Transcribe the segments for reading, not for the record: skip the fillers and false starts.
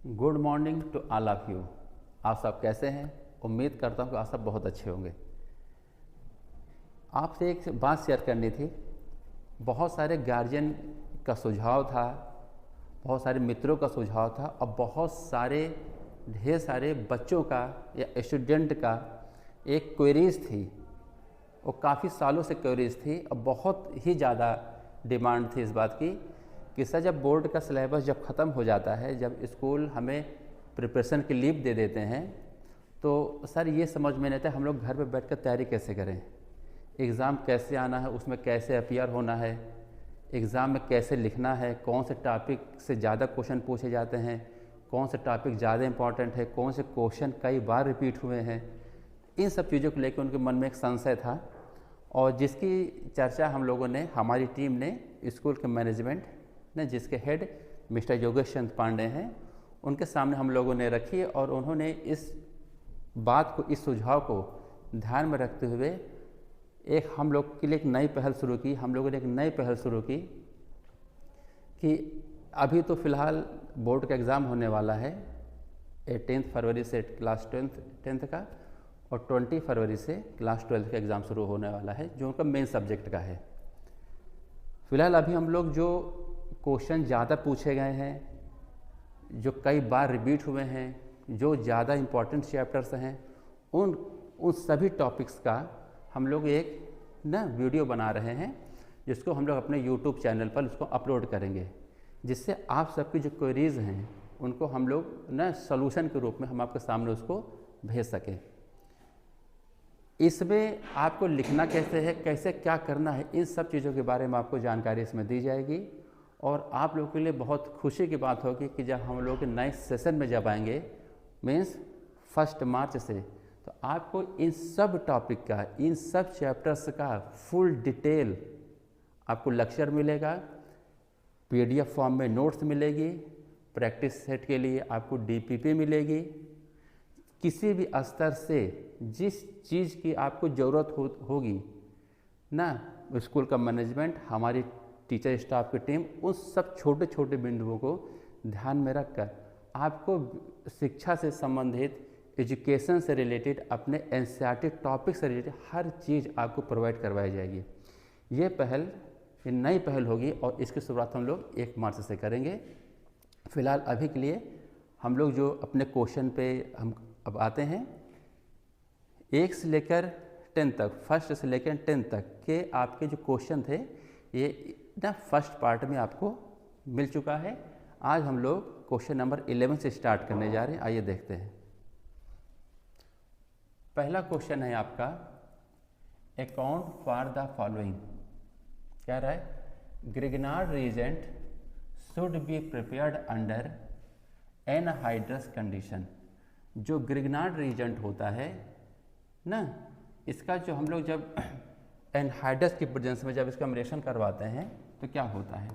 Good morning to all of you. आप सब कैसे हैं? उम्मीद करता हूँ कि आप सब बहुत अच्छे होंगे। आपसे एक बात शेयर करनी थी। बहुत सारे गार्जियन का सुझाव था, बहुत सारे मित्रों का सुझाव था और बहुत सारे ढेर सारे बच्चों का या स्टूडेंट का एक क्वेरीज थी। वो काफ़ी सालों से क्वेरीज थी और बहुत ही ज़्यादा डिमांड थी इस बात की कि सर जब बोर्ड का सिलेबस जब ख़त्म हो जाता है, जब स्कूल हमें प्रिपरेशन की लीव दे देते हैं, तो सर ये समझ में नहीं आता हम लोग घर पे बैठकर तैयारी कैसे करें, एग्ज़ाम कैसे आना है, उसमें कैसे अपीयर होना है, एग्ज़ाम में कैसे लिखना है, कौन से टॉपिक से ज़्यादा क्वेश्चन पूछे जाते हैं, कौन से टॉपिक ज़्यादा इंपॉर्टेंट है, कौन से क्वेश्चन कई बार रिपीट हुए हैं। इन सब चीज़ों को लेकर उनके मन में एक संशय था और जिसकी चर्चा हम लोगों ने, हमारी टीम ने, स्कूल के मैनेजमेंट ने, जिसके हेड मिस्टर योगेश चंद पांडे हैं, उनके सामने हम लोगों ने रखी और उन्होंने इस बात को, इस सुझाव को ध्यान में रखते हुए एक हम लोग के लिए एक नई पहल शुरू की। हम लोगों ने एक नई पहल शुरू की कि अभी तो फ़िलहाल बोर्ड का एग्ज़ाम होने वाला है 18 फरवरी से क्लास 10th का और 20 फरवरी से क्लास 12th का एग्ज़ाम शुरू होने वाला है, जो उनका मेन सब्जेक्ट का है। फ़िलहाल अभी हम लोग जो क्वेश्चन ज़्यादा पूछे गए हैं, जो कई बार रिपीट हुए हैं, जो ज़्यादा इम्पोर्टेंट चैप्टर्स हैं, उन सभी टॉपिक्स का हम लोग एक वीडियो बना रहे हैं, जिसको हम लोग अपने यूट्यूब चैनल पर उसको अपलोड करेंगे, जिससे आप सबकी जो क्वेरीज़ हैं उनको हम लोग सॉल्यूशन के रूप में हम आपके सामने उसको भेज सकें। इसमें आपको लिखना कैसे है, कैसे क्या करना है, इन सब चीज़ों के बारे में आपको जानकारी इसमें दी जाएगी। और आप लोगों के लिए बहुत खुशी की बात होगी कि जब हम लोग नए सेशन में जब आएंगे, मीन्स 1 मार्च से, तो आपको इन सब टॉपिक का, इन सब चैप्टर्स का फुल डिटेल आपको लेक्चर मिलेगा, PDF फॉर्म में नोट्स मिलेगी, प्रैक्टिस सेट के लिए आपको DPP मिलेगी। किसी भी स्तर से जिस चीज़ की आपको ज़रूरत होगी स्कूल का मैनेजमेंट, हमारी टीचर स्टाफ की टीम उन सब छोटे छोटे बिंदुओं को ध्यान में रखकर आपको शिक्षा से संबंधित, एजुकेशन से रिलेटेड, अपने NCERT टॉपिक से रिलेटेड हर चीज़ आपको प्रोवाइड करवाई जाएगी। ये नई पहल होगी और इसकी शुरुआत हम लोग 1 मार्च से करेंगे। फ़िलहाल अभी के लिए हम लोग जो अपने क्वेश्चन पे हम अब आते हैं, 1 से लेकर 10 तक, 1 से लेकर 10 तक के आपके जो क्वेश्चन थे, ये फर्स्ट पार्ट में आपको मिल चुका है। आज हम लोग क्वेश्चन नंबर 11 से स्टार्ट करने जा रहे हैं। आइए देखते हैं। पहला क्वेश्चन है आपका, अकाउंट फॉर द फॉलोइंग। क्या रहा है? Grignard reagent should be prepared under anhydrous condition. जो ग्रिग्नार्ड रीजेंट होता है इसका जो हम लोग जब एनहाइड्रस की प्रेजेंस में जब इसका हम रिएक्शन करवाते हैं तो क्या होता है?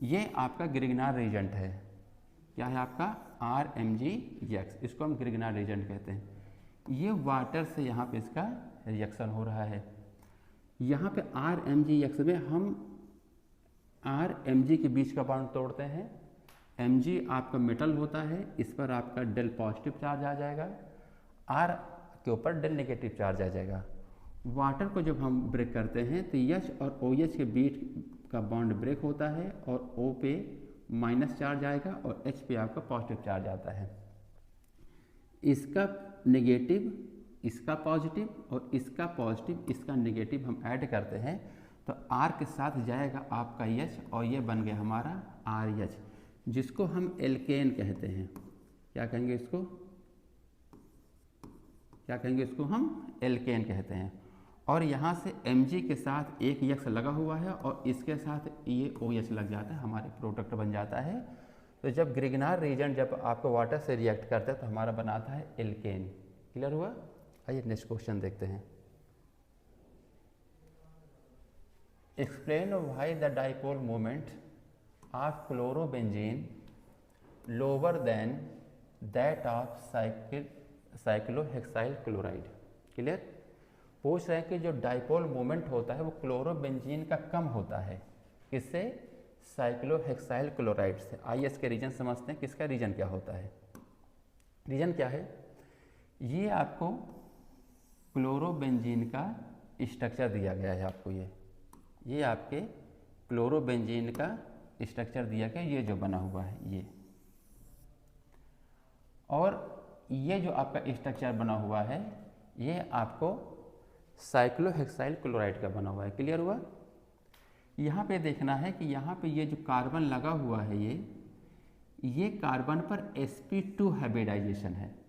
ये आपका ग्रिग्नार्ड रीजेंट है। क्या है आपका? RMgX, इसको हम ग्रिग्नार्ड रीजेंट कहते हैं। ये वाटर से यहाँ पे इसका रिएक्शन हो रहा है। यहाँ पे RMgX में हम RMg के बीच का बॉन्ड तोड़ते हैं। Mg आपका मेटल होता है, इस पर आपका डेल पॉजिटिव चार्ज आ जाएगा, R के ऊपर डेल नेगेटिव चार्ज आ जाएगा। वाटर को जब हम ब्रेक करते हैं तो H और OH के बीच का बॉन्ड ब्रेक होता है और O पे माइनस चार्ज आएगा और H पे आपका पॉजिटिव चार्ज आता है। इसका नेगेटिव, इसका पॉजिटिव और इसका पॉजिटिव, इसका नेगेटिव हम ऐड करते हैं तो R के साथ जाएगा आपका H और ये बन गया हमारा RH, जिसको हम एल्केन कहते हैं। क्या कहेंगे इसको? क्या कहेंगे इसको? हम एल्केन कहते हैं। और यहाँ से Mg के साथ एक X लगा हुआ है और इसके साथ ये OH लग जाता है, हमारे प्रोडक्ट बन जाता है। तो जब ग्रिग्नार्ड रीजेंट जब आपको वाटर से रिएक्ट करता है तो हमारा बनाता है एल्केन। क्लियर हुआ? आइए नेक्स्ट क्वेश्चन देखते हैं। Explain why the dipole moment of chlorobenzene lower than that of cyclohexyl chloride. Clear? पूछ रहे हैं कि जो डाइपोल मोमेंट होता है वो क्लोरोबेंजीन का कम होता है। किससे? साइक्लोहेक्साइल क्लोराइड से। आइए इसके रीजन समझते हैं कि इसका रीजन क्या होता है। रीजन क्या है, ये आपको क्लोरोबेंजीन का स्ट्रक्चर दिया गया है आपको, ये आपके क्लोरोबेंजीन का स्ट्रक्चर दिया गया, ये जो बना हुआ है ये, और ये जो आपका स्ट्रक्चर बना हुआ है ये आपको साइक्लोहेक्साइल क्लोराइड का बना हुआ है। क्लियर हुआ। यहाँ पे देखना है कि यहाँ पे ये जो कार्बन लगा हुआ है ये कार्बन पर sp2 हाइब्रिडाइजेशन है।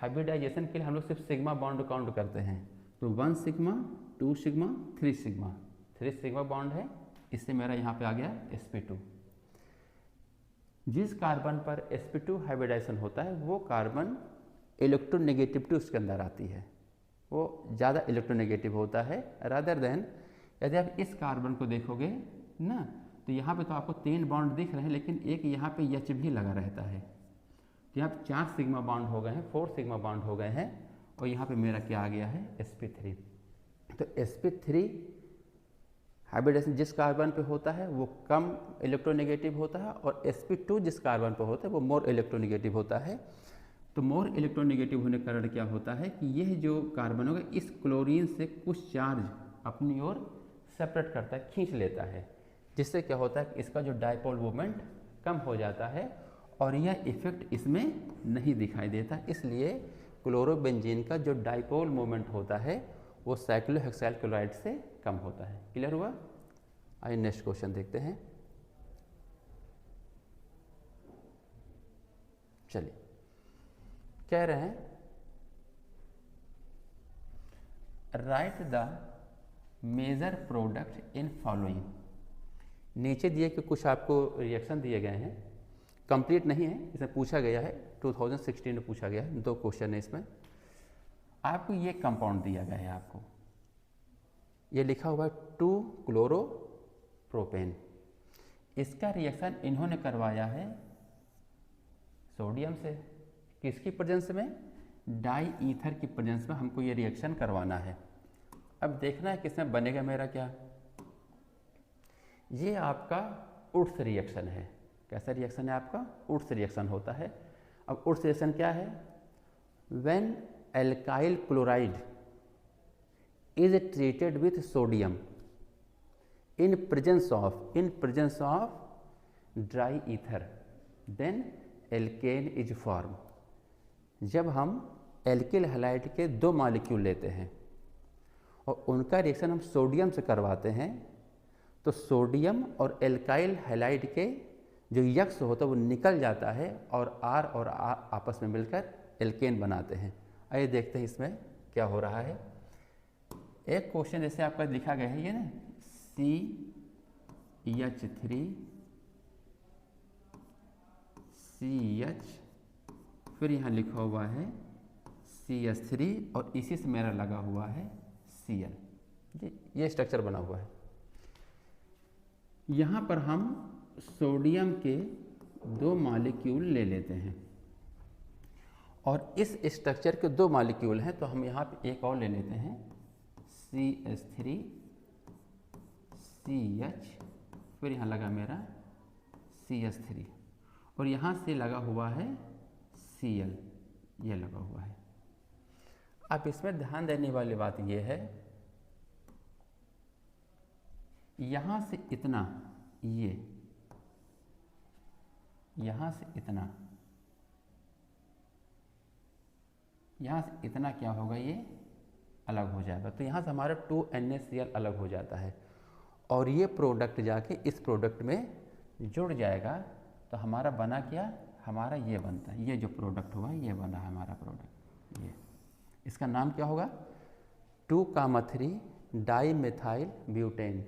हाइब्रिडाइजेशन के लिए हम लोग सिर्फ सिग्मा बॉन्ड काउंट करते हैं, तो 1 sigma 2 sigma 3 sigma, 3 sigma bond है, इससे मेरा यहाँ पे आ गया sp2। जिस कार्बन पर sp2 हाइब्रिडाइजेशन होता है वो कार्बन इलेक्ट्रोनेगेटिविटी उसके अंदर आती है, वो ज़्यादा इलेक्ट्रोनेगेटिव होता है रादर देन। यदि आप इस कार्बन को देखोगे ना, तो यहाँ पे तो आपको 3 बॉन्ड दिख रहे हैं, लेकिन एक यहाँ पे H भी लगा रहता है, तो यहाँ पे 4 सिग्मा बॉन्ड हो गए हैं, 4 सिग्मा बॉन्ड हो गए हैं, और यहाँ पे मेरा क्या आ गया है sp3। तो sp3 हाइब्रिडाइजेशन जिस कार्बन पे होता है वो कम इलेक्ट्रोनेगेटिव होता है, और sp2 जिस कार्बन पे होता है वो मोर इलेक्ट्रोनेगेटिव होता है। तो मोर इलेक्ट्रोनेगेटिव होने के कारण क्या होता है कि यह जो कार्बन होगा इस क्लोरीन से कुछ चार्ज अपनी ओर सेपरेट करता है, खींच लेता है, जिससे क्या होता है कि इसका जो डायपोल मोमेंट कम हो जाता है और यह इफेक्ट इसमें नहीं दिखाई देता। इसलिए क्लोरोबेंजीन का जो डायपोल मोमेंट होता है वो साइक्लोहेक्साइल क्लोराइड से कम होता है। क्लियर हुआ। आइए नेक्स्ट क्वेश्चन देखते हैं। चलिए, कह रहे हैं write the major product in following. नीचे दिए कि कुछ आपको रिएक्शन दिए गए हैं, कंप्लीट नहीं है, इसमें पूछा गया है 2016 में पूछा गया है, 2 क्वेश्चन है इसमें। आपको ये कंपाउंड दिया गया है, आपको ये लिखा हुआ है 2 क्लोरोप्रोपेन। इसका रिएक्शन इन्होंने करवाया है सोडियम से, किसकी प्रेजेंस में, डाई ईथर की प्रेजेंस में हमको ये रिएक्शन करवाना है। अब देखना है किसमें बनेगा मेरा क्या, ये आपका उड्स रिएक्शन है। कैसा रिएक्शन है आपका, उड्स रिएक्शन होता है। अब उड्स रिएक्शन क्या है, when alkyl chloride is treated with sodium in presence of dry ether then alkane is form. जब हम एल्किल हैलाइड के 2 मॉलिक्यूल लेते हैं और उनका रिएक्शन हम सोडियम से करवाते हैं, तो सोडियम और एल्काइल हैलाइड के जो यक्स होता है वो निकल जाता है और R और R आपस में मिलकर एल्केन बनाते हैं। आइए देखते हैं इसमें क्या हो रहा है। एक क्वेश्चन जैसे आपका लिखा गया है ये ना, CH3 CH, फिर यहाँ लिखा हुआ है CH3 और इसी से मेरा लगा हुआ है Cl, ये स्ट्रक्चर बना हुआ है। यहाँ पर हम सोडियम के 2 मॉलिक्यूल ले लेते हैं और इस स्ट्रक्चर के 2 मॉलिक्यूल हैं, तो हम यहाँ पे एक और ले लेते हैं CH3 CH, फिर यहाँ लगा मेरा CH3 और यहाँ से लगा हुआ है Cl, ये लगा हुआ है। अब इसमें ध्यान देने वाली बात ये है, यहाँ से इतना, ये यहाँ से इतना, यहाँ से इतना क्या होगा, ये अलग हो जाएगा। तो यहाँ से हमारा 2NaCl अलग हो जाता है और ये प्रोडक्ट जाके इस प्रोडक्ट में जुड़ जाएगा। तो हमारा बना क्या, हमारा ये बनता है, ये जो प्रोडक्ट हुआ ये बना हमारा प्रोडक्ट। ये इसका नाम क्या होगा, 2,3 डाईमेथाइल ब्यूटेन।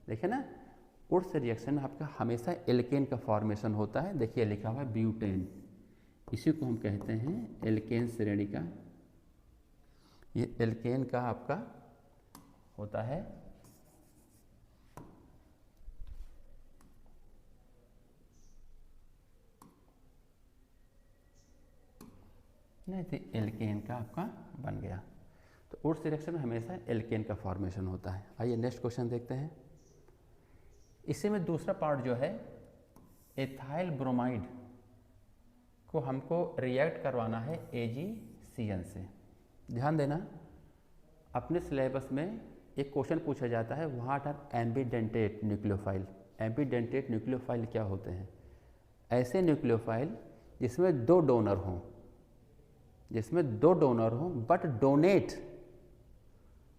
देखिए ना, उड्स रिएक्शन में आपका हमेशा एल्केन का फॉर्मेशन होता है। देखिए लिखा हुआ है ब्यूटेन, इसी को हम कहते हैं एल्केन श्रेणी का। ये एल्केन का आपका होता है। नहीं तो एल्केन का आपका बन गया। तो उड्स रिएक्शन में हमेशा एल्केन का फॉर्मेशन होता है। आइए नेक्स्ट क्वेश्चन देखते हैं। इसी में दूसरा पार्ट जो है एथाइल ब्रोमाइड को हमको रिएक्ट करवाना है AgCN से। ध्यान देना, अपने सिलेबस में एक क्वेश्चन पूछा जाता है, what are ambidentate nucleophile. Ambidentate nucleophile क्या होते हैं? ऐसे न्यूक्लियोफाइल जिसमें दो डोनर हों, but donate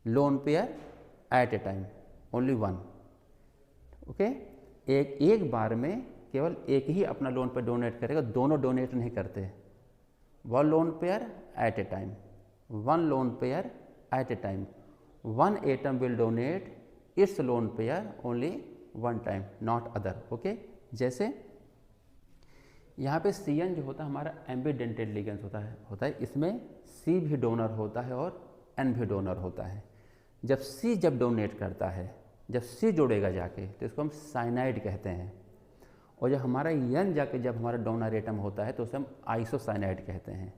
lone pair at a time, only one. Okay, एक बार में केवल एक ही अपना लोन पेयर डोनेट करेगा, दोनों डोनेट नहीं करते। One lone pair at a time, one atom will donate its lone pair only one time, not other. Okay, जैसे यहाँ पे CN जो होता है हमारा एम्बीडेंटेड लिगेंड्स होता है, इसमें C भी डोनर होता है और N भी डोनर होता है। जब C डोनेट करता है, जब C जोड़ेगा जाके, तो इसको हम साइनाइड कहते हैं। और जब हमारा N जाके जब हमारा डोनर एटम होता है तो उसे हम आइसोसाइनाइड कहते हैं।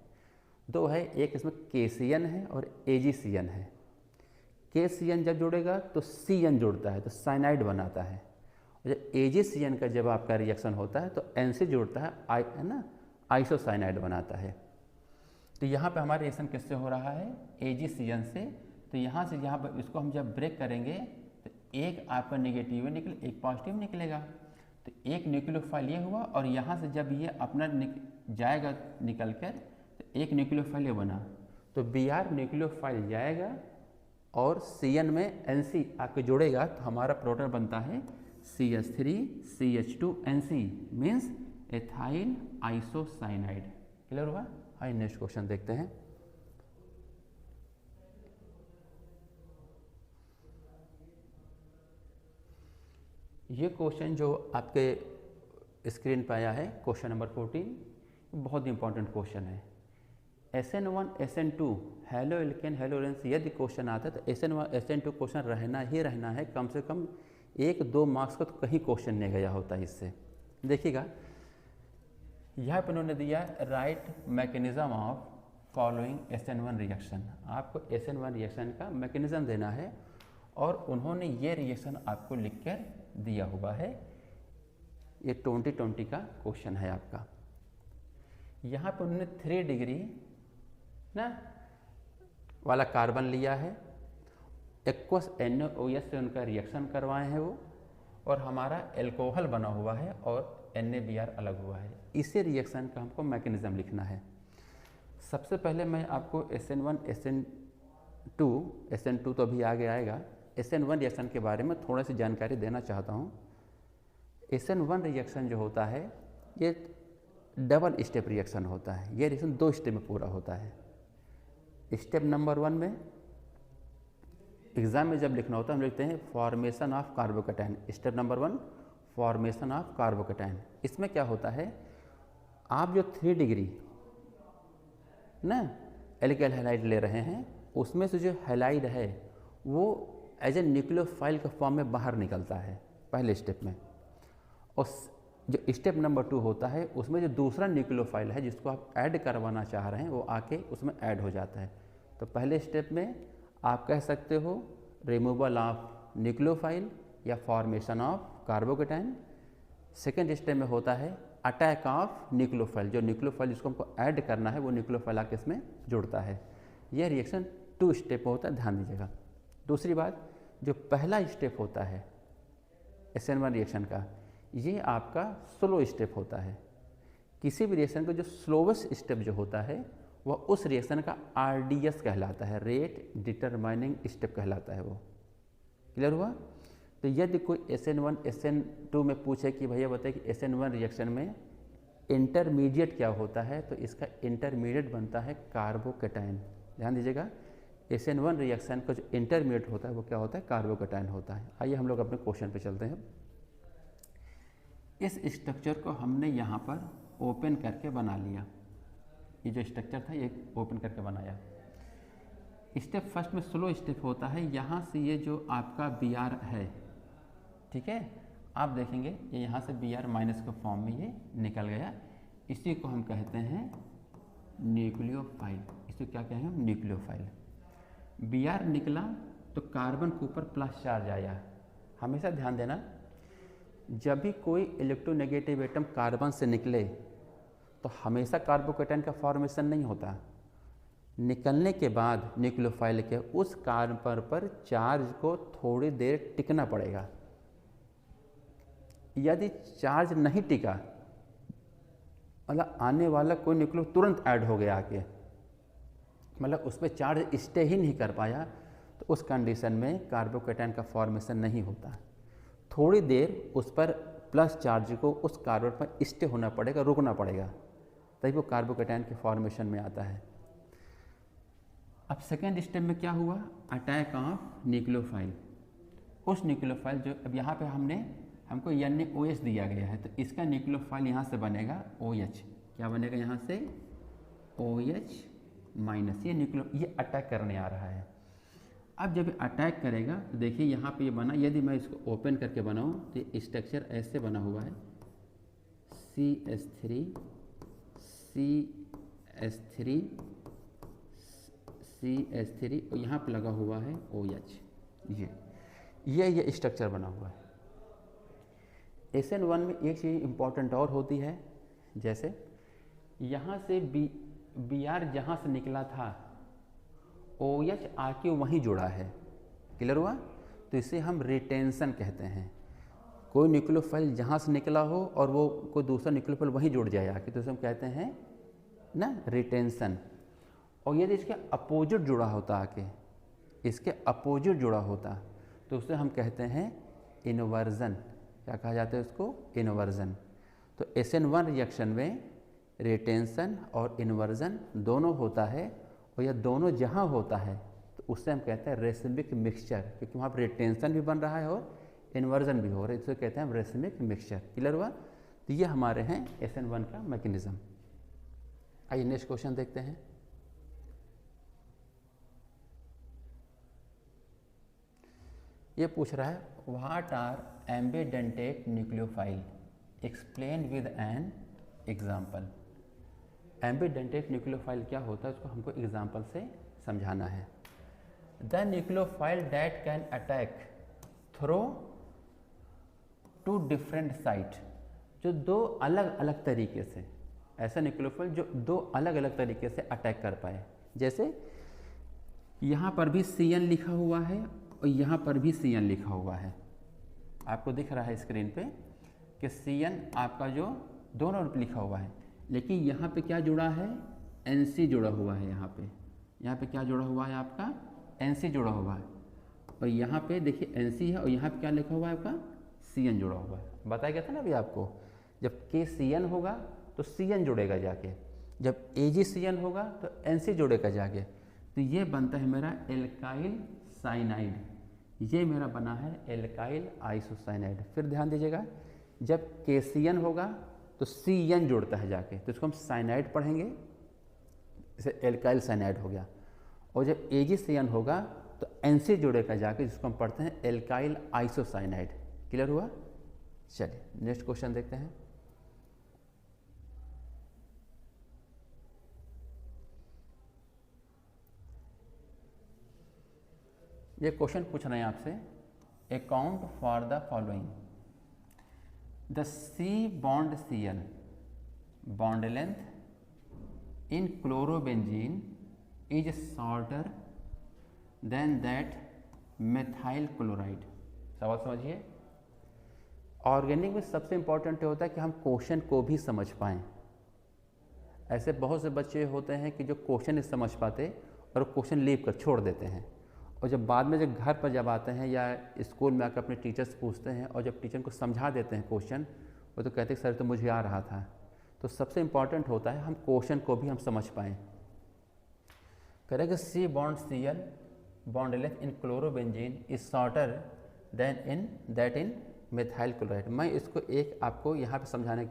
दो है, एक इसमें KCN है और AgCN है। KCN जब जुड़ेगा तो CN जुड़ता है तो साइनाइड बनाता है, और जब AgCN का जब आपका रिएक्शन होता है तो NC जुड़ता है ना, आइसोसाइनाइड बनाता है। तो यहाँ पे हमारा रिएक्शन किससे हो रहा है? AgCN से। तो यहाँ से यहाँ पर इसको हम जब ब्रेक करेंगे तो एक आपका नेगेटिव निकले, एक पॉजिटिव निकलेगा। तो एक न्यूक्लियोफाइल ये हुआ, और यहाँ से जब ये अपना जाएगा निकल कर, तो एक न्यूक्लियोफाइल ये बना, तो Br न्यूक्लियोफाइल जाएगा और CN में NC आके जुड़ेगा, तो हमारा प्रोटॉन बनता है CH3CH2NC, means ethyl isocyanide. Clear हुआ? आइए नेक्स्ट क्वेश्चन देखते हैं। ये क्वेश्चन जो आपके स्क्रीन पर आया है, क्वेश्चन नंबर 14, बहुत इंपॉर्टेंट क्वेश्चन है। SN1 SN2 halo alkane halo alkane, यदि क्वेश्चन आता है तो SN1 SN2 क्वेश्चन रहना है, कम से कम 1-2 मार्क्स का तो कहीं क्वेश्चन नहीं गया होता है इससे। देखिएगा, यहाँ पर उन्होंने दिया right mechanism of following SN1 reaction. आपको SN1 रिएक्शन का मैकेनिज्म देना है, और उन्होंने ये रिएक्शन आपको लिखकर दिया हुआ है। ये 2020 का क्वेश्चन है आपका। यहाँ पर उन्होंने 3 डिग्री ना वाला कार्बन लिया है, एक्वस NaOH से उनका रिएक्शन करवाए हैं वो, और हमारा एल्कोहल बना हुआ है और NaBr अलग हुआ है। इसी रिएक्शन का हमको मैकेनिज्म लिखना है। सबसे पहले मैं आपको SN1 SN2 तो अभी आगे आएगा, SN1 रिएक्शन के बारे में थोड़ी सी जानकारी देना चाहता हूँ। SN1 रिएक्शन जो होता है ये डबल स्टेप रिएक्शन होता है। ये रिएक्शन 2 स्टेप में पूरा होता है। स्टेप नंबर 1 में एग्जाम में जब लिखना होता है हम लिखते हैं formation of carbocation. Step number 1 formation of carbocation. इसमें क्या होता है, आप जो 3 डिग्री ना एल्केल हैलाइड ले रहे हैं, उसमें से जो हैलाइड है वो एज ए न्यूक्लियोफाइल के फॉर्म में बाहर निकलता है पहले स्टेप में। और जो स्टेप नंबर 2 होता है उसमें जो दूसरा न्यूक्लियोफाइल है जिसको आप ऐड करवाना चाह रहे हैं वो आके उसमें ऐड हो जाता है। तो पहले स्टेप में आप कह सकते हो रिमूवल ऑफ न्यूक्लियोफाइल या formation of carbocation. Second step में होता है अटैक ऑफ न्यूक्लियोफाइल। जो न्यूक्लियोफाइल जिसको हमको ऐड करना है वो न्यूक्लियोफाइल आके इसमें जुड़ता है। यह रिएक्शन 2 स्टेप होता है, ध्यान दीजिएगा। दूसरी बात, जो पहला स्टेप होता है SN1 रिएक्शन का, ये आपका स्लो स्टेप होता है। किसी भी रिएक्शन का जो स्लोवेस्ट स्टेप जो होता है वह उस रिएक्शन का RDS कहलाता है, रेट डिटरमाइनिंग स्टेप कहलाता है वो। क्लियर हुआ? तो यदि कोई SN1 SN2 में पूछे कि भैया बताए कि SN1 रिएक्शन में इंटरमीडिएट क्या होता है, तो इसका इंटरमीडिएट बनता है कार्बोकैटायन। ध्यान दीजिएगा, SN1 रिएक्शन का जो इंटरमीडिएट होता है वो क्या होता है, कार्बोकैटायन होता है। आइए हम लोग अपने क्वेश्चन पे चलते हैं। इस स्ट्रक्चर को हमने यहाँ पर ओपन करके बना लिया। ये जो स्ट्रक्चर था ये ओपन करके बनाया। स्टेप फर्स्ट में स्लो स्टेप होता है। यहाँ से ये जो आपका Br है, ठीक है, आप देखेंगे ये यहाँ से Br माइनस के फॉर्म में ये निकल गया। इसी को हम कहते हैं न्यूक्लियोफाइल। इसे क्या कहेंगे हम, न्यूक्लियोफाइल। Br निकला तो कार्बन के ऊपर प्लस चार्ज आया। हमेशा ध्यान देना, जब भी कोई इलेक्ट्रोनेगेटिव एटम कार्बन से निकले तो हमेशा कार्बोकेटायन का फॉर्मेशन नहीं होता। निकलने के बाद न्यूक्लियोफाइल के उस कार्बन पर चार्ज को थोड़ी देर टिकना पड़ेगा। यदि चार्ज नहीं टिका, मतलब आने वाला कोई न्यूक्लियो तुरंत ऐड हो गया आके, मतलब उस पर चार्ज स्टे ही नहीं कर पाया, तो उस कंडीशन में कार्बोकेटायन का फॉर्मेशन नहीं होता। थोड़ी देर उस पर प्लस चार्ज को उस कार्बन पर स्टे होना पड़ेगा, रुकना पड़ेगा, तभी वो कार्बोकेटायन के फॉर्मेशन में आता है। अब सेकेंड स्टेप में क्या हुआ, अटैक ऑफ न्यूक्लियोफाइल। उस न्यूक्लियोफाइल जो अब यहाँ पे हमको NaOH दिया गया है, तो इसका न्यूक्लियोफाइल यहाँ से बनेगा OH। क्या बनेगा यहाँ से, OH माइनस। ये अटैक करने आ रहा है। अब जब अटैक करेगा तो देखिए यहाँ पे ये बना, यदि मैं इसको ओपन करके बनाऊँ तो ये स्ट्रक्चर ऐसे बना हुआ है, CH3 CH3 CH3 और यहाँ पे लगा हुआ है OH। ये स्ट्रक्चर बना हुआ है। SN1 में एक चीज़ इम्पॉर्टेंट और होती है, जैसे यहाँ से Br जहाँ से निकला था OH आके वहीं जुड़ा है। क्लियर हुआ? तो इसे हम रिटेंशन कहते हैं। कोई न्यूक्लियोफाइल जहाँ से निकला हो और वो कोई दूसरा न्यूक्लियोफाइल वहीं जुड़ जाए आके, तो इसे हम कहते हैं ना रिटेंशन। और यदि इसके अपोजिट जुड़ा होता आके, इसके अपोजिट जुड़ा होता, तो उसे हम कहते हैं इन्वर्जन। क्या कहा जाता है उसको, इन्वर्जन। तो SN1 रिएक्शन में रिटेंशन और इन्वर्जन दोनों होता है, और यह दोनों जहाँ होता है तो उससे हम कहते हैं रेसिमिक मिक्सचर, क्योंकि वहाँ पर रिटेंशन भी बन रहा है और इन्वर्जन भी हो रहा है, इसे कहते हैं हम रेसिमिक मिक्सचर। क्लियर हुआ? तो ये हमारे हैं SN1 का मैकेनिज्म। आइए नेक्स्ट क्वेश्चन देखते हैं। ये पूछ रहा है what are ambidentate nucleophile, explain with an example. Ambidentate nucleophile क्या होता है, उसको हमको एग्जाम्पल से समझाना है। The nucleophile that can attack through two different site, जो दो अलग अलग तरीके से, ऐसा न्यूक्लियोफाइल जो दो अलग अलग तरीके से अटैक कर पाए। जैसे यहाँ पर भी CN लिखा हुआ है और यहाँ पर भी CN लिखा हुआ है, आपको दिख रहा है स्क्रीन पे कि CN आपका जो दोनों लिखा हुआ है, लेकिन यहाँ पे क्या जुड़ा है, NC जुड़ा हुआ है। यहाँ पे क्या जुड़ा हुआ है आपका, NC जुड़ा हुआ है, और यहाँ पे देखिए NC है और यहाँ पे क्या लिखा हुआ है आपका, CN जुड़ा हुआ है। बताया गया था ना अभी आपको, जब KCN होगा तो CN जुड़ेगा जाके, जब AgCN होगा तो NC जुड़ेगा जाके, तो ये बनता है मेरा एल्काइल साइनाइड। ये मेरा बना है एल्काइल आइसोसाइनाइड। फिर ध्यान दीजिएगा, जब KCN होगा तो CN जुड़ता है जाके, तो इसको हम साइनाइड पढ़ेंगे, जैसे एल्काइल साइनाइड हो गया। और जब AgCN होगा तो NC जुड़ेगा जाके, जिसको हम पढ़ते हैं एल्काइल आइसोसाइनाइड। क्लियर हुआ? चलिए नेक्स्ट क्वेश्चन देखते हैं। ये क्वेश्चन पूछ रहे हैं आपसे, account for the following, the C bond Cl bond length in chlorobenzene is shorter than that methyl chloride. सवाल समझिए, ऑर्गेनिक में सबसे इंपॉर्टेंट होता है कि हम क्वेश्चन को भी समझ पाएँ। ऐसे बहुत से बच्चे होते हैं कि जो क्वेश्चन नहीं समझ पाते और क्वेश्चन लीव कर छोड़ देते हैं, और जब बाद में जब घर पर जब आते हैं या स्कूल में आकर अपने टीचर से पूछते हैं और जब टीचर को समझा देते हैं क्वेश्चन, वो तो कहते हैं सर तो मुझे आ रहा था। तो सबसे इम्पॉर्टेंट होता है हम क्वेश्चन को भी हम समझ पाएँ। करेगा C bond Cl bond length in chlorobenzene is shorter then in methyl chloride. मैं इसको एक आपको यहाँ पे समझाने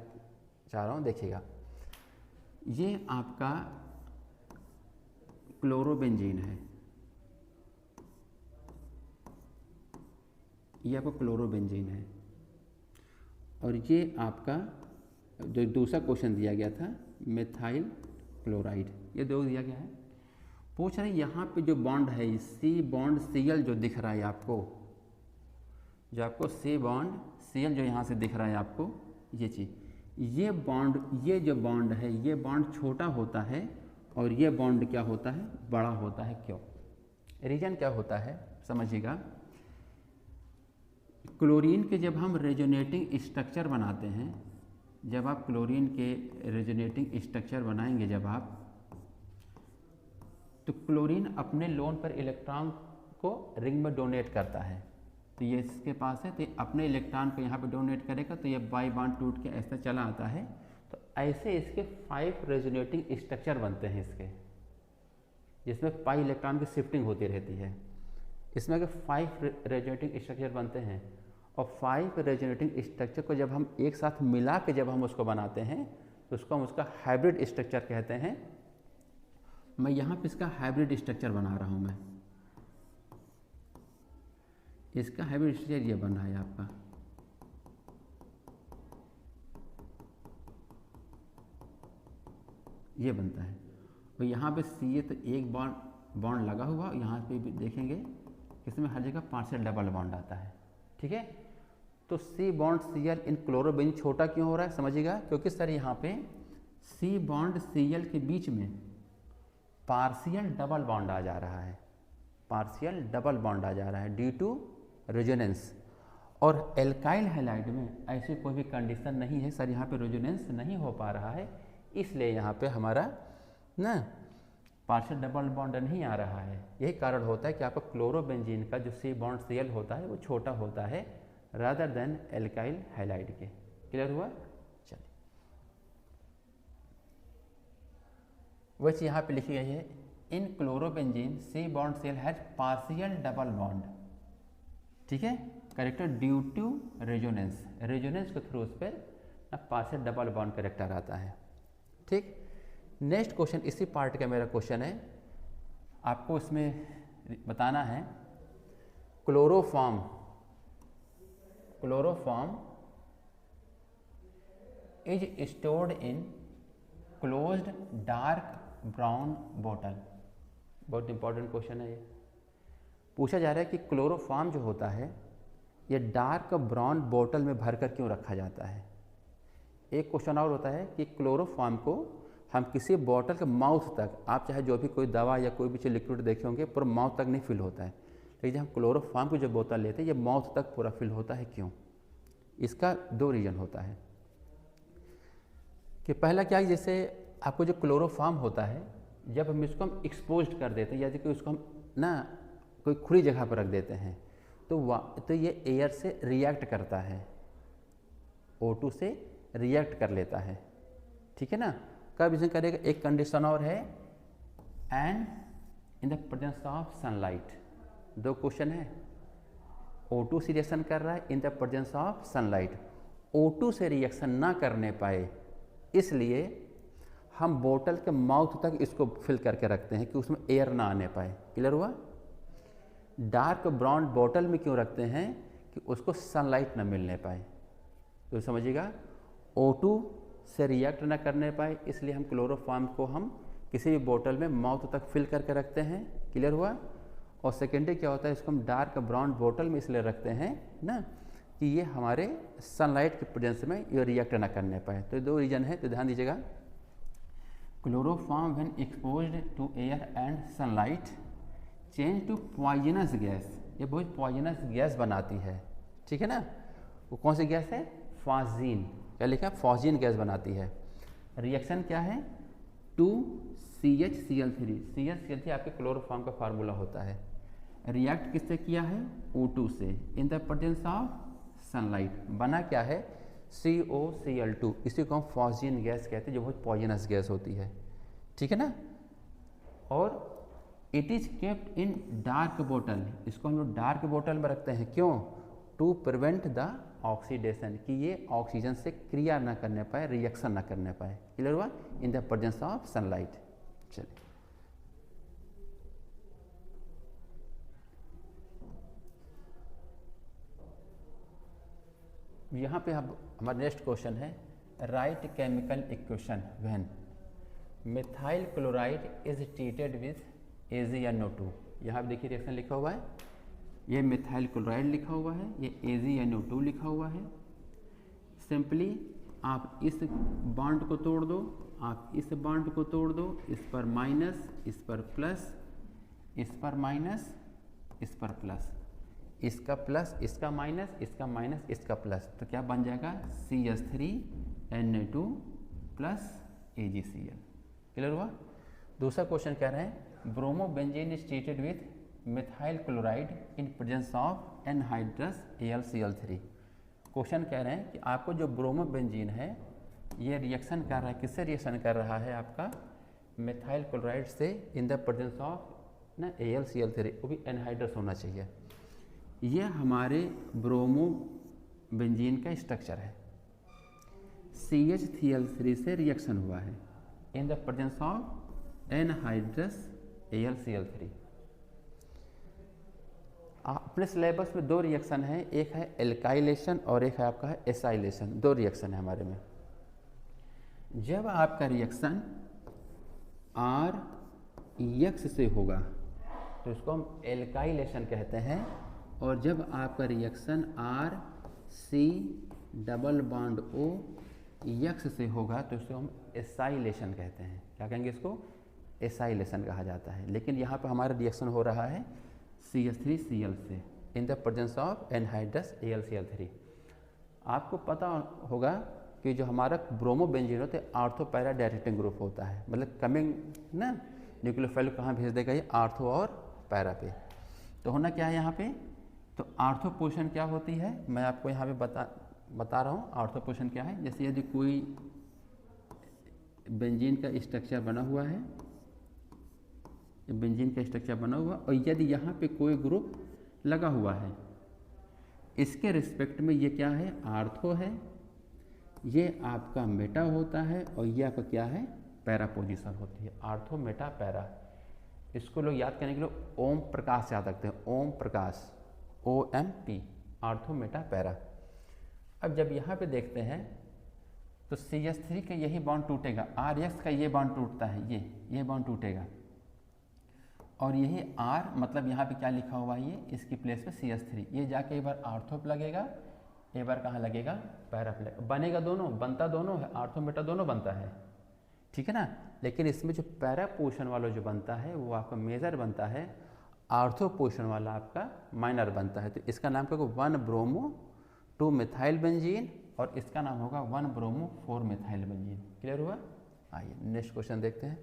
चाह रहा हूँ, देखिएगा। ये आपका क्लोरोबेंजीन है, ये आपका क्लोरोबेंजीन है, और ये आपका जो दूसरा क्वेश्चन दिया गया था मेथाइल क्लोराइड, ये दो दिया गया है। पूछ रहे यहाँ पे जो बॉन्ड है C बॉन्ड Cl जो दिख रहा है आपको, जो आपको C बॉन्ड Cl जो यहाँ से दिख रहा है आपको, ये चीज़, ये बॉन्ड, ये जो बॉन्ड है, ये बॉन्ड छोटा होता है और ये बॉन्ड क्या होता है, बड़ा होता है। क्यों? रीजन क्या होता है समझिएगा। क्लोरीन के जब हम रेजोनेटिंग स्ट्रक्चर बनाते हैं, जब आप क्लोरीन के रेजोनेटिंग स्ट्रक्चर बनाएंगे जब आप, तो क्लोरीन अपने लोन पर इलेक्ट्रॉन को रिंग में डोनेट करता है। तो ये इसके पास है, तो ये अपने इलेक्ट्रॉन को यहाँ पे डोनेट करेगा, तो ये बाई बॉन्ड टूट के ऐसा चला आता है। तो ऐसे इसके 5 रेजोनेटिंग स्ट्रक्चर बनते हैं इसके, जिसमें पाई इलेक्ट्रॉन की शिफ्टिंग होती रहती है। इसमें 5 रेजोनेटिंग स्ट्रक्चर बनते हैं, और 5 रेजोनेटिंग स्ट्रक्चर को जब हम एक साथ मिला के जब हम उसको बनाते हैं, तो उसको हम उसका हाइब्रिड स्ट्रक्चर कहते हैं। मैं यहाँ पे इसका हाइब्रिड स्ट्रक्चर बना रहा हूँ। मैं इसका हाइब्रिड स्ट्रक्चर ये बना है आपका, ये बनता है। और यहाँ पे Ca तो एक बॉन्ड लगा हुआ, यहाँ पे भी देखेंगे इसमें हर जगह पार्शियल डबल बॉन्ड आता है। ठीक है, तो C बॉन्ड Cl इन क्लोरोबेंजीन छोटा क्यों हो रहा है समझिएगा, क्योंकि सर यहाँ पे C बॉन्ड Cl के बीच में पार्शियल डबल बॉन्ड आ जा रहा है, पार्शियल डबल बॉन्ड आ जा रहा है ड्यू टू रेजोनेंस। और एल्काइल हैलाइड में ऐसी कोई भी कंडीशन नहीं है सर, यहाँ पे रेजोनेंस नहीं हो पा रहा है, इसलिए यहाँ पे हमारा ना पार्शियल डबल बॉन्ड नहीं आ रहा है। यही कारण होता है कि आपका क्लोरोबेंजीन का जो C बॉन्ड Cl होता है वो छोटा होता है रादर देन एल्काइल हैलाइड के। क्लियर हुआ? चलिए, वह चीज़ यहाँ पे लिखी गई है, in chlorobenzene C bond Cl has partial double bond. ठीक है, character due to resonance, resonance के थ्रू उस पर पार्शियल डबल बॉन्ड करेक्टर आता है। ठीक, नेक्स्ट क्वेश्चन इसी पार्ट का मेरा क्वेश्चन है, आपको इसमें बताना है chloroform, chloroform is stored in closed dark brown bottle. बहुत इंपॉर्टेंट क्वेश्चन है ये। पूछा जा रहा है कि क्लोरोफॉर्म जो होता है ये डार्क ब्राउन बोतल में भरकर क्यों रखा जाता है। एक क्वेश्चन और होता है कि क्लोरोफॉर्म को हम किसी बॉटल के माउथ तक, आप चाहे जो भी कोई दवा या कोई भी चीज़ लिक्विड देखे होंगे, पूरा माउथ तक नहीं फिल होता है, लेकिन जब हम क्लोरोफॉर्म की जो बोतल लेते हैं ये माउथ तक पूरा फिल होता है। क्यों? इसका 2 रीज़न होता है कि पहला क्या है, जैसे आपको जो क्लोरोफॉर्म होता है जब हम इसको हम एक्सपोज कर देते हैं, यदि कि उसको हम ना कोई खुली जगह पर रख देते हैं तो ये एयर से रिएक्ट करता है, O2 से रिएक्ट कर लेता है। ठीक है ना, कब इसे करेगा? एक कंडीशन और है, and in the presence of sunlight. 2 question है, O2 से रिएक्शन कर रहा है in the presence of sunlight, O2 से रिएक्शन ना करने पाए इसलिए हम बोतल के माउथ तक इसको फिल करके रखते हैं कि उसमें एयर ना आने पाए। क्लियर हुआ? डार्क ब्राउन बोतल में क्यों रखते हैं? कि उसको सनलाइट ना मिलने पाए। तो समझिएगा, O2 से रिएक्ट ना करने पाए इसलिए हम क्लोरोफॉर्म को हम किसी भी बोतल में माउथ तक फिल करके रखते हैं। क्लियर हुआ? और सेकेंडरी क्या होता है, इसको हम डार्क ब्राउन बोतल में इसलिए रखते हैं ना कि ये हमारे सनलाइट के प्रेजेंस में ये रिएक्ट ना करने पाए। तो 2 रीजन है, तो ध्यान दीजिएगा। Chloroform when exposed to air and sunlight change to poisonous gas, ये बहुत पॉइजनस गैस बनाती है। ठीक है ना, वो कौन सी गैस है? फॉस्जीन। क्या लिखा? फॉस्जीन गैस बनाती है। रिएक्शन क्या है? 2CHCl3। CHCl3 आपके क्लोरोफॉर्म का फार्मूला होता है। रिएक्ट किससे किया है? O2 से in the presence of sunlight. बना क्या है? COCl2। इसी को हम फॉस्जीन गैस कहते हैं जो बहुत पॉइजनस गैस होती है। ठीक है ना, और it is kept in dark बोतल, इसको हम लोग डार्क बोतल में रखते हैं। क्यों? टू प्रिवेंट द ऑक्सीडेशन, कि ये ऑक्सीजन से क्रिया ना करने पाए, रिएक्शन ना करने पाए। क्लियर हुआ? In the presence of sunlight. चलिए, यहाँ पे हम हमारा नेक्स्ट क्वेश्चन है, right chemical equation when methyl chloride is treated with AgNO2। यहाँ पे देखिए रिएक्शन लिखा हुआ है, ये मिथाइल क्लोराइड लिखा हुआ है, ये AgNO2 लिखा हुआ है। सिंपली आप इस बॉन्ड को तोड़ दो, आप इस बॉन्ड को तोड़ दो, इस पर माइनस, इस पर प्लस, इस पर माइनस, इस पर प्लस, इसका प्लस, इसका माइनस, इसका माइनस, इसका प्लस, तो क्या बन जाएगा CH3Na2 प्लस AgCl। क्लियर हुआ। दूसरा क्वेश्चन कह रहे हैं bromobenzene is treated with methyl chloride in presence of anhydrous AlCl3। Question कह रहे हैं कि आपको जो ब्रोमोबेंजीन है ये रिएक्शन कर रहा है, किससे रिएक्शन कर रहा है आपका मिथाइल क्लोराइड से इन द प्रेजेंस ऑफ ना AlCl3, वो भी एनहाइड्रस होना चाहिए। ये हमारे ब्रोमोबेंजीन का स्ट्रक्चर है, CH3Cl3 से रिएक्शन हुआ है in the presence of anhydrous AlCl3। अपने सिलेबस में दो रिएक्शन है, एक है एल्काइलेशन और एक है आपका है एसाइलेशन, दो रिएक्शन है हमारे में। जब आपका रिएक्शन RX से होगा तो इसको हम एल्काइलेशन कहते हैं, और जब आपका reaction RC double bond OX से होगा तो इसको हम एसाइलेशन कहते हैं। क्या कहेंगे इसको? एसाइलेशन कहा जाता है। लेकिन यहाँ पर हमारा रिएक्शन हो रहा है CH3Cl से in the presence of anhydrous AlCl3। आपको पता होगा कि जो हमारा ब्रोमोबेंजीन होता है आर्थो पैरा डायरेक्टिंग ग्रुप होता है, मतलब कमिंग ना न्यूक्लियोफाइल कहाँ भेज देगा ये आर्थो और पैरा पे। तो होना क्या है यहाँ पे, तो आर्थो पोजीशन क्या होती है मैं आपको यहाँ पे बता रहा हूँ। आर्थो पोजीशन क्या है, जैसे यदि कोई बेंजीन का स्ट्रक्चर बना हुआ है, बेंजीन का स्ट्रक्चर बना हुआ और यदि यहाँ पे कोई ग्रुप लगा हुआ है, इसके रिस्पेक्ट में ये क्या है, आर्थो है, ये आपका मेटा होता है और ये आपका क्या है, पैरा पोजीशन होती है। आर्थो मेटा पैरा, इसको लोग याद करने के लिए ओम प्रकाश याद रखते हैं, Om Prakash OMP, ortho Meta para. अब जब यहाँ पे देखते हैं तो CH3 का यही बॉन्ड टूटेगा, RX का ये बॉन्ड टूटता है, ये बॉन्ड टूटेगा और यही R मतलब यहाँ पे क्या लिखा हुआ है, ये इसकी प्लेस पे CH3, ये जाके एक बार आर्थो पे लगेगा, एक बार कहाँ लगेगा, पैरा पे लगेगा। बनेगा दोनों, बनता दोनों है, आर्थो मेटा दोनों बनता है, ठीक है ना। लेकिन इसमें जो पैरा पोजीशन वाला जो बनता है वो आपका मेजर बनता है, आर्थो पोजीशन वाला आपका माइनर बनता है। तो इसका नाम क्या होगा, 1 ब्रोमो 2 मिथाइल बेंजीन और इसका नाम होगा 1 ब्रोमो 4 मिथाइल बेंजीन। क्लियर हुआ। आइए नेक्स्ट क्वेश्चन देखते हैं।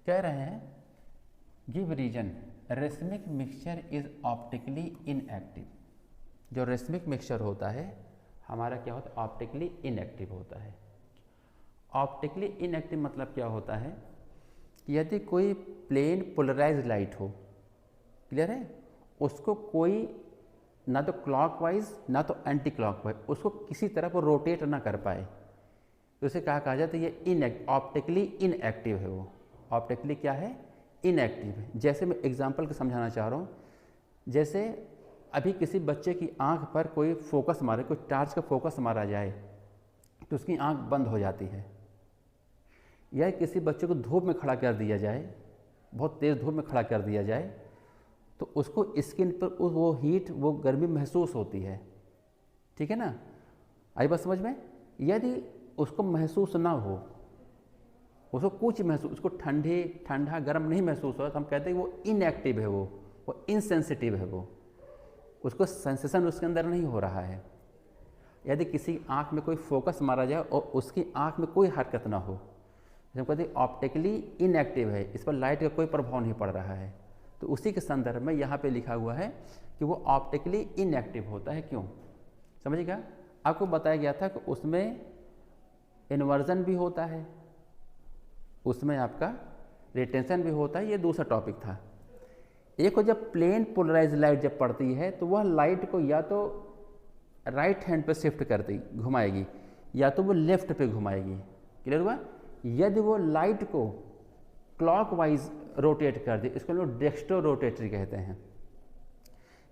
कह रहे हैं give reason racemic mixture is optically inactive. जो रेसमिक मिक्सचर होता है हमारा क्या होता है, ऑप्टिकली इनएक्टिव होता है। ऑप्टिकली इनएक्टिव मतलब क्या होता है, यदि कोई प्लेन पोलराइज लाइट हो, क्लियर है, उसको कोई ना तो क्लॉकवाइज ना तो एंटी क्लॉकवाइज, उसको किसी तरह वो रोटेट ना कर पाए, तो उसे कहा जाता है ये ऑप्टिकली इनएक्टिव है। वो ऑप्टिकली क्या है, इनएक्टिव है। जैसे मैं एग्जांपल को समझाना चाह रहा हूँ, जैसे अभी किसी बच्चे की आंख पर कोई फोकस मारे, कोई टार्च का फोकस मारा जाए तो उसकी आंख बंद हो जाती है, या किसी बच्चे को धूप में खड़ा कर दिया जाए, बहुत तेज़ धूप में खड़ा कर दिया जाए, तो उसको स्किन पर वो हीट, वो गर्मी महसूस होती है, ठीक है ना। आई बात समझ में। यदि उसको महसूस ना हो, उसको कुछ महसूस, उसको ठंडा गर्म नहीं महसूस हो, तो हम कहते हैं वो इनएक्टिव है, वो इनसेंसिटिव है, वो उसको सेंसेशन उसके अंदर नहीं हो रहा है। यदि किसी आँख में कोई फोकस मारा जाए और उसकी आँख में कोई हरकत ना हो, हम कहते हैं ऑप्टिकली इनएक्टिव है, इस पर लाइट का कोई प्रभाव नहीं पड़ रहा है। तो उसी के संदर्भ में यहाँ पे लिखा हुआ है कि वो ऑप्टिकली इनएक्टिव होता है। क्यों, समझिएगा। आपको बताया गया था कि उसमें इन्वर्जन भी होता है, उसमें आपका रिटेंशन भी होता है, ये दूसरा टॉपिक था। एक को जब प्लेन पोलराइज लाइट जब पड़ती है तो वह लाइट को या तो राइट हैंड पे शिफ्ट करती घुमाएगी, या तो वो लेफ्ट पे घुमाएगी। क्लियर हुआ। यदि वो लाइट को क्लॉकवाइज रोटेट कर दे, इसको लोग डेक्स्ट्रो रोटेटरी कहते हैं।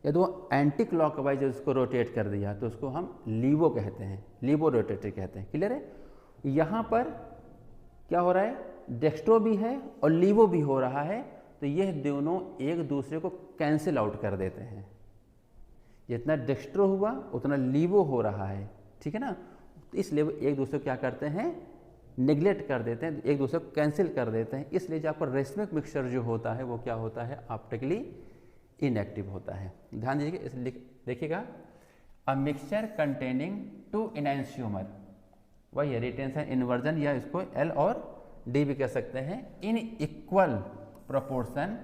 यदि वो एंटी क्लॉकवाइज उसको रोटेट कर दिया तो उसको हम लीवो कहते हैं, लीवो रोटेटरी कहते हैं। क्लियर है। यहाँ पर क्या हो रहा है, डेक्स्ट्रो भी है और लीवो भी हो रहा है, तो यह दोनों एक दूसरे को कैंसिल आउट कर देते हैं। जितना डेक्स्ट्रो हुआ उतना लीवो हो रहा है, ठीक है ना। तो इसलिए वो एक दूसरे को क्या करते हैं, निगलेक्ट कर देते हैं, एक दूसरे को कैंसिल कर देते हैं। इसलिए जो आपका रेसमिक मिक्सचर जो होता है वो क्या होता है, ऑप्टिकली इनएक्टिव होता है। ध्यान दीजिएगा, इस देखिएगा, अ मिक्सचर कंटेनिंग 2 एनैंसियोमर, वही रिटेंशन इन्वर्जन या इसको एल और डी भी कह सकते हैं, in equal proportion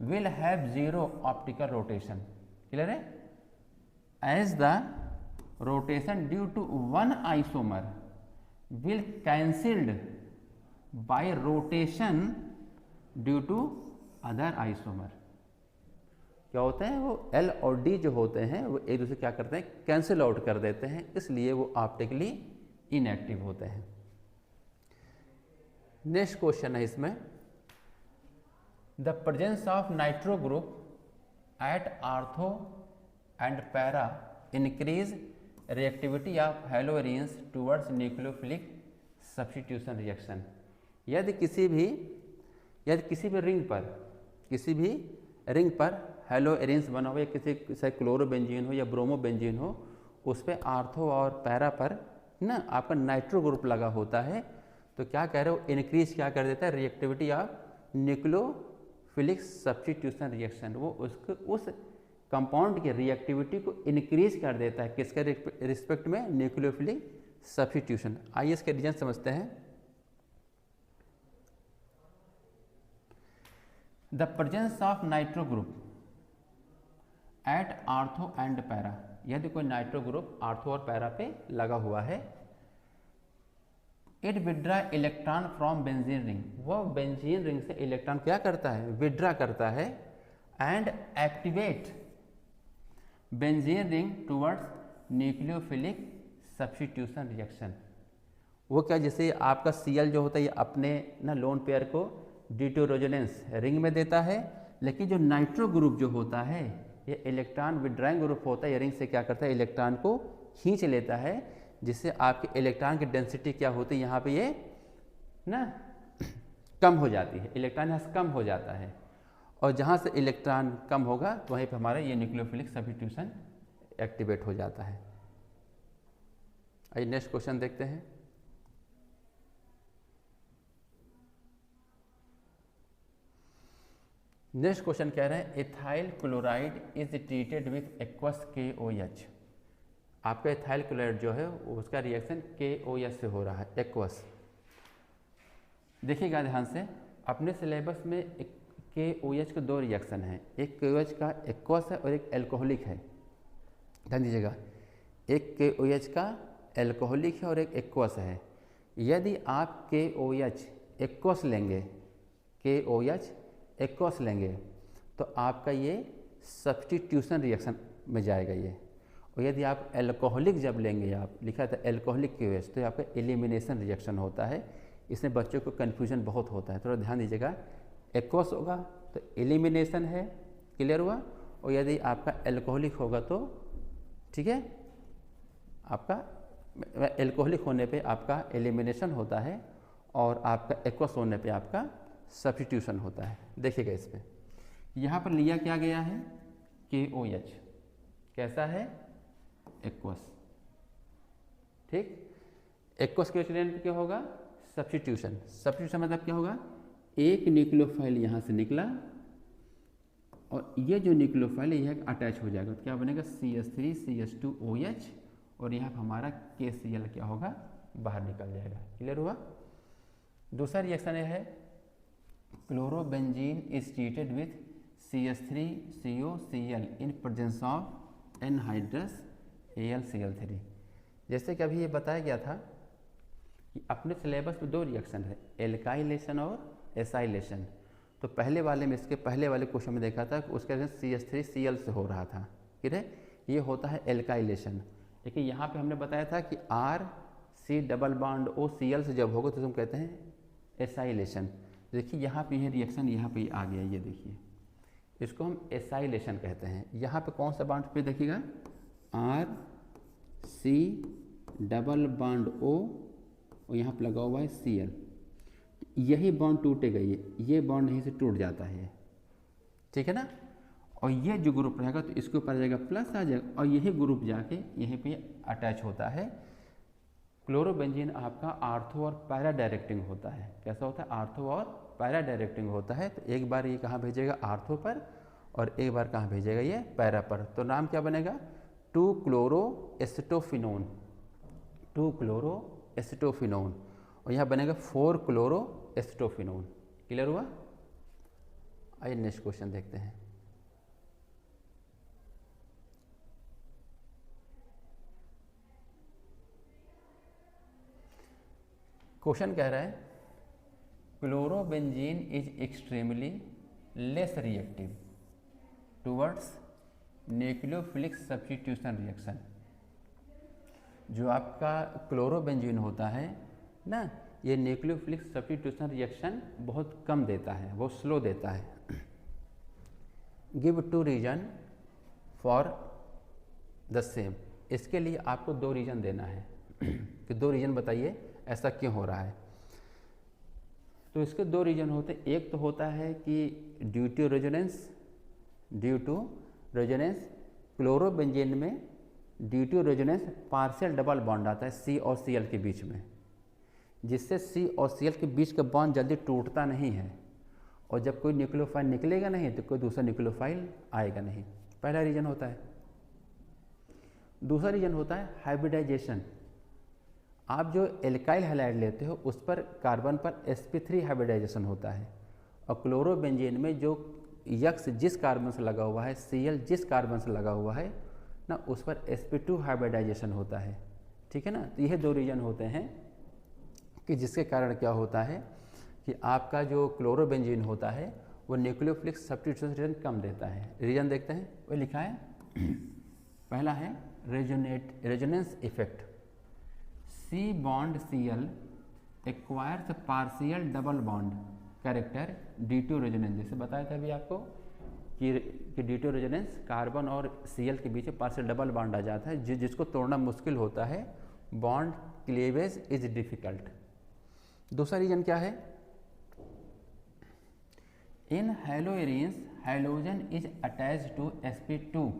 will have 0 optical rotation. Clear है? As the rotation due to one isomer will cancelled by rotation due to other isomer। क्या होते हैं, वो L और D जो होते हैं वो एक दूसरे क्या करते हैं, कैंसिल आउट कर देते हैं, इसलिए वो ऑप्टिकली इनएक्टिव होते हैं। नेक्स्ट क्वेश्चन है इसमें, the presence of nitro group at ortho and para increase reactivity of halogens towards nucleophilic substitution reaction. यदि किसी भी रिंग पर हैलोजेंस बना हो या किसी क्लोरोबेंजीन हो या ब्रोमोबेंजीन हो, उस पर आर्थो और पैरा पर ना आपका नाइट्रो ग्रुप लगा होता है, तो क्या कह रहे हो, इंक्रीज क्या कर देता है, reactivity of nucleophilic substitution reaction. वो उसको उस कंपाउंड की रिएक्टिविटी को इंक्रीज कर देता है, किसके रिस्पेक्ट में, न्यूक्लियोफिलिक सब्स्टिट्यूशन। आइए इसके रीजन समझते हैं। The presence of nitro group at ortho and para, यदि कोई नाइट्रो ग्रुप आर्थो और पैरा पे लगा हुआ है, it withdraw electron from benzene ring, वो बेंजीन रिंग से इलेक्ट्रॉन क्या करता है, विड्रा करता है, and activate benzene ring towards nucleophilic substitution reaction. वो क्या, जैसे आपका Cl जो होता है ये अपने ना लोन पेयर को डिटोरोजेनेंस रिंग में देता है, लेकिन जो नाइट्रो ग्रुप जो होता है ये इलेक्ट्रॉन विड्राइंग ग्रुप होता है, ये रिंग से क्या करता है, इलेक्ट्रॉन को खींच लेता है, जिससे आपके इलेक्ट्रॉन की डेंसिटी क्या होती है, यहाँ पे ये ना कम हो जाती है, इलेक्ट्रॉन यहाँ से कम हो जाता है, और जहाँ से इलेक्ट्रॉन कम होगा वहीं पे हमारा ये न्यूक्लियोफिलिक सब्स्टिट्यूशन एक्टिवेट हो जाता है। आइए नेक्स्ट क्वेश्चन देखते हैं। नेक्स्ट क्वेश्चन कह रहे हैं, ethyl chloride is treated with aqueous KOH। आपका एथाइल क्लोराइड जो है उसका रिएक्शन KOH से हो रहा है, एक्वस। देखिएगा ध्यान से, अपने सिलेबस में एक KOH के 2 रिएक्शन हैं, एक KOH का एक्वस है और एक एल्कोहलिक है। ध्यान दीजिएगा, एक KOH का एल्कोहलिक है और एक एक्वस है। यदि आप KOH एक्वस लेंगे, KOH एक्वस लेंगे, तो आपका ये सब्स्टिट्यूशन रिएक्शन में जाएगा ये, और यदि आप एल्कोहलिक जब लेंगे, आप लिखा था एल्कोहलिक KOH, तो आपका एलिमिनेशन रिएक्शन होता है। इसमें बच्चों को कन्फ्यूजन बहुत होता है, थोड़ा ध्यान दीजिएगा। एक्वस होगा तो एलिमिनेशन है, क्लियर हुआ, और यदि आपका एल्कोहलिक होगा तो ठीक है, आपका एल्कोहलिक होने पे आपका एलिमिनेशन होता है और आपका एक्वस होने पे आपका सब्स्टिट्यूशन होता है। देखिएगा इस पर यहाँ पर लिया क्या गया है, KOH कैसा है, एक्वस, ठीक। एक्वस के लेने क्या होगा, सब्स्टिट्यूशन। सब्स्टिट्यूशन मतलब क्या होगा, एक न्यूक्लियोफाइल यहाँ से निकला और ये जो न्यूक्लियोफाइल है यह अटैच हो जाएगा, तो क्या बनेगा, CH3 CH2OH, और यहाँ पर हमारा KCl क्या होगा, बाहर निकल जाएगा। क्लियर हुआ। दूसरा रिएक्शन यह है, chlorobenzene is treated with CH3COCl in presence of anhydrous AlCl3। जैसे कि अभी ये बताया गया था कि अपने सिलेबस में 2 रिएक्शन है, एल्काइलेशन और एसाइलेशन। तो पहले वाले में, इसके पहले वाले क्वेश्चन में देखा था कि उसका CH3Cl से हो रहा था, ठीक है, ये होता है एल्काइलेशन। लेकिन यहाँ पे हमने बताया था कि RC+O Cl से जब होगा तो हम कहते हैं एसाइलेशन। देखिए यहाँ पे ये रिएक्शन यहाँ पे आ गया, ये देखिए, इसको हम एसाइलेशन कहते हैं। यहाँ पे कौन सा बॉन्ड पे देखिएगा, RC+O और यहाँ पे लगा हुआ है Cl। यही बॉन्ड टूटेगा, ये बॉन्ड यहीं से टूट जाता है, ठीक है ना। और ये जो ग्रुप रहेगा तो इसके ऊपर आ जाएगा प्लस आ जाएगा, और यही ग्रुप जाके यहीं पे अटैच होता है। क्लोरोबेंजीन आपका आर्थो और पैरा डायरेक्टिंग होता है। कैसा होता है? आर्थो और पैरा डायरेक्टिंग होता है। तो एक बार ये कहाँ भेजेगा? आर्थो पर, और एक बार कहाँ भेजेगा? ये पैरा पर। तो नाम क्या बनेगा? 2-क्लोरोएसिटोफिनोन, 2-क्लोरोएसिटोफिनोन, और यहाँ बनेगा 4-क्लोरोएसिटोफिनोन। क्लियर हुआ? आइए नेक्स्ट क्वेश्चन देखते हैं। क्वेश्चन कह रहा है chlorobenzene is extremely less reactive towards nucleophilic substitution reaction. जो आपका क्लोरोबेंजीन होता है ना, ये न्यूक्लियोफिलिक सब्स्टिट्यूशन रिएक्शन बहुत कम देता है, बहुत स्लो देता है। Give 2 reason for the same. इसके लिए आपको 2 रीजन देना है कि 2 रीजन बताइए ऐसा क्यों हो रहा है। तो इसके 2 रीजन होते हैं। एक तो होता है कि ड्यू टू रेजोनेंस क्लोरोबेंजीन में due to resonance partial double bond आता है C और Cl के बीच में, जिससे C और Cl के बीच का बॉन्ड जल्दी टूटता नहीं है, और जब कोई न्यूक्लियोफाइल निकलेगा नहीं तो कोई दूसरा न्यूक्लियोफाइल आएगा नहीं। पहला रीजन होता है। दूसरा रीजन होता है हाइब्रिडाइजेशन। आप जो एल्काइल हैलाइड लेते हो उस पर कार्बन पर sp3 हाइब्रिडाइजेशन होता है, और क्लोरोबेंजीन में जो यक्स जिस कार्बन से लगा हुआ है, Cl जिस कार्बन से लगा हुआ है ना, उस पर sp2 हाइब्रिडाइजेशन होता है, ठीक है ना। तो यह 2 रीजन होते हैं कि जिसके कारण क्या होता है कि आपका जो क्लोरोबेंजीन होता है वो न्यूक्लियोफिलिक सब्स्टिट्यूशन रिएक्शन कम देता है। रीजन देखते हैं, वो लिखा है। पहला है resonance effect. C bond Cl acquires partial double bond character due to resonance। जैसे बताया था अभी आपको कि ड्यू टू रेजोनेंस कार्बन और Cl के बीच में पार्शियल डबल बॉन्ड आ जाता है, जिसको तोड़ना मुश्किल होता है। Bond cleavage is difficult. दूसरा रीजन क्या है? In haloarenes hydrogen is attached to sp2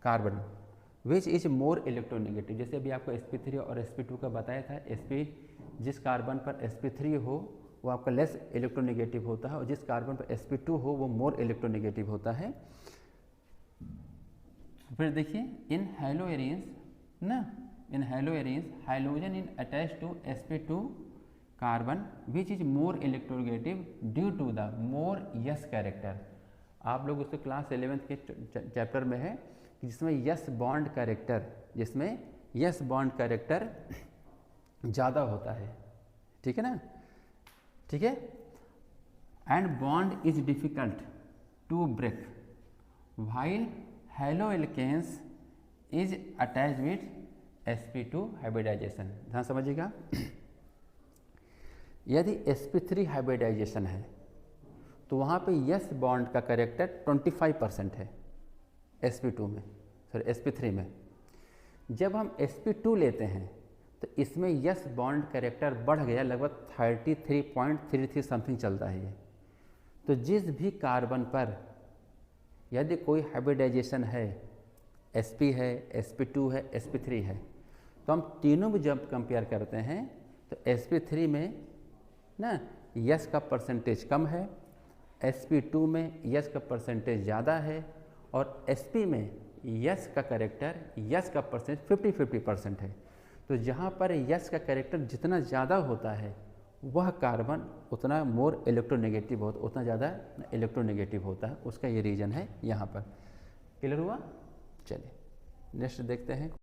carbon which is more electronegative. जैसे अभी आपको sp3 और sp2 का बताया था। जिस कार्बन पर sp3 हो वो आपका लेस इलेक्ट्रोनेगेटिव होता है, और जिस कार्बन पर sp2 हो वो मोर इलेक्ट्रोनेगेटिव होता है। फिर देखिए in haloarenes hydrogen in attach to sp2 carbon which is more electronegative due to the more s character. आप लोग उसके क्लास 11th के चैप्टर में है जिसमें यस बॉन्ड कैरेक्टर ज़्यादा होता है, ठीक है ना, ठीक है। And bond is difficult to break while haloalkanes is attach with sp2 hybridization. ध्यान समझिएगा। यदि sp3 हाइब्रिडाइजेशन है तो वहाँ पे यस बॉन्ड का कैरेक्टर 25% है sp3 में। जब हम sp2 लेते हैं तो इसमें यस बॉन्ड कैरेक्टर बढ़ गया, लगभग 33.33 समथिंग चलता है ये। तो जिस भी कार्बन पर यदि कोई हाइब्रिडाइजेशन है, sp है, sp2 है, sp3 है, तो हम तीनों में जब कंपेयर करते हैं तो sp3 में ना यस का परसेंटेज कम है, sp2 में यस का परसेंटेज ज़्यादा है, और sp में यस का कैरेक्टर, यस का परसेंटेज 50-50% है। तो जहाँ पर यस का कैरेक्टर जितना ज़्यादा होता है वह कार्बन उतना मोर इलेक्ट्रोनेगेटिव होता, उतना ज़्यादा इलेक्ट्रोनेगेटिव होता है। उसका ये रीज़न है यहाँ पर। क्लियर हुआ? चलिए नेक्स्ट देखते हैं।